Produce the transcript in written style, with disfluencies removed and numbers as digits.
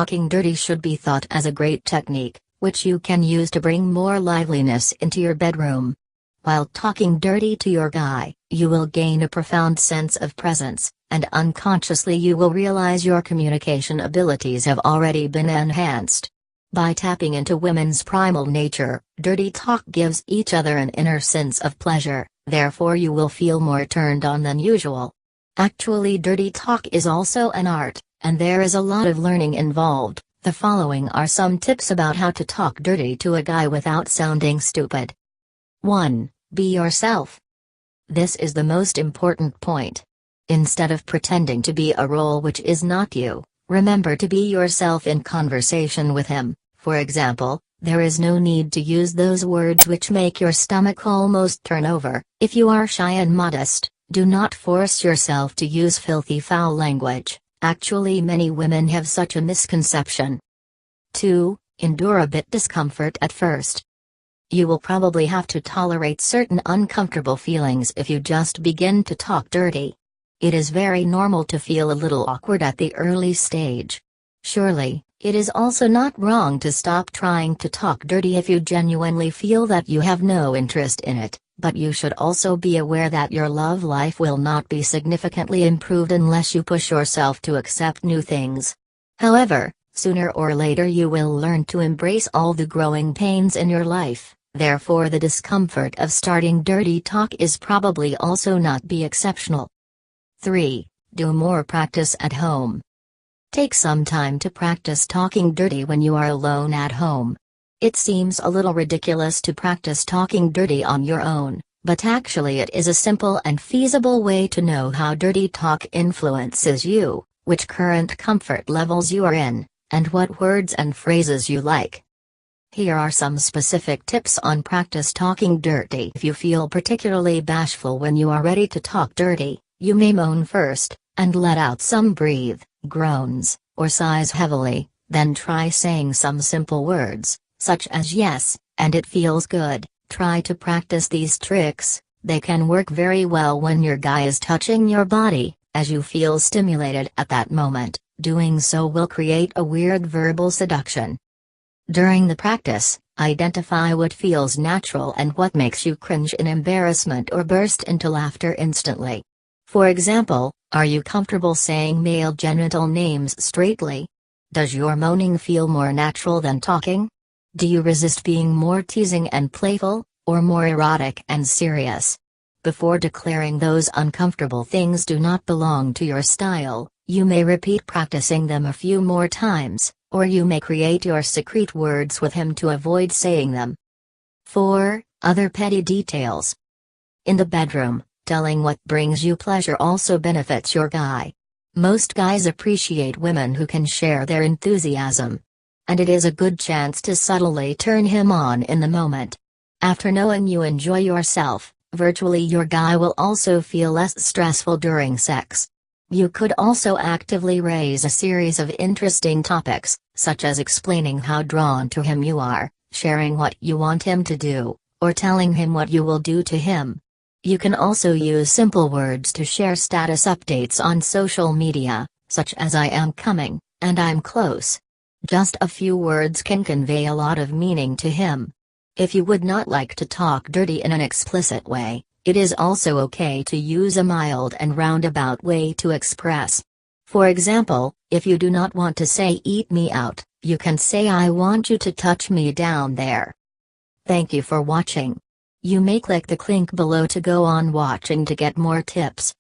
Talking dirty should be thought as a great technique, which you can use to bring more liveliness into your bedroom. While talking dirty to your guy, you will gain a profound sense of presence, and unconsciously you will realize your communication abilities have already been enhanced. By tapping into women's primal nature, dirty talk gives each other an inner sense of pleasure, therefore you will feel more turned on than usual. Actually, dirty talk is also an art, and there is a lot of learning involved. The following are some tips about how to talk dirty to a guy without sounding stupid. 1. Be yourself. This is the most important point. Instead of pretending to be a role which is not you, remember to be yourself in conversation with him. For example, there is no need to use those words which make your stomach almost turn over. If you are shy and modest, do not force yourself to use filthy foul language. Actually, many women have such a misconception. 2. Endure a bit discomfort at first. You will probably have to tolerate certain uncomfortable feelings if you just begin to talk dirty. It is very normal to feel a little awkward at the early stage. Surely, it is also not wrong to stop trying to talk dirty if you genuinely feel that you have no interest in it, but you should also be aware that your love life will not be significantly improved unless you push yourself to accept new things. However, sooner or later you will learn to embrace all the growing pains in your life, therefore the discomfort of starting dirty talk is probably also not be exceptional. 3. Do more practice at home. Take some time to practice talking dirty when you are alone at home. It seems a little ridiculous to practice talking dirty on your own, but actually it is a simple and feasible way to know how dirty talk influences you, which current comfort levels you are in, and what words and phrases you like. Here are some specific tips on practice talking dirty. If you feel particularly bashful when you are ready to talk dirty, you may moan first, and let out some breathe, groans, or sighs heavily, then try saying some simple words, such as yes, and it feels good. Try to practice these tricks. They can work very well when your guy is touching your body, as you feel stimulated at that moment. Doing so will create a weird verbal seduction. During the practice, identify what feels natural and what makes you cringe in embarrassment or burst into laughter instantly. For example, are you comfortable saying male genital names straightly? Does your moaning feel more natural than talking? Do you resist being more teasing and playful, or more erotic and serious? Before declaring those uncomfortable things do not belong to your style, you may repeat practicing them a few more times, or you may create your secret words with him to avoid saying them. 4. Other petty details. In the bedroom, telling what brings you pleasure also benefits your guy. Most guys appreciate women who can share their enthusiasm. And it is a good chance to subtly turn him on in the moment. After knowing you enjoy yourself, virtually your guy will also feel less stressful during sex. You could also actively raise a series of interesting topics, such as explaining how drawn to him you are, sharing what you want him to do, or telling him what you will do to him. You can also use simple words to share status updates on social media, such as "I am coming," and "I'm close." Just a few words can convey a lot of meaning to him. If you would not like to talk dirty in an explicit way, it is also okay to use a mild and roundabout way to express. For example, if you do not want to say "eat me out," you can say "I want you to touch me down there." Thank you for watching. You may click the link below to go on watching to get more tips.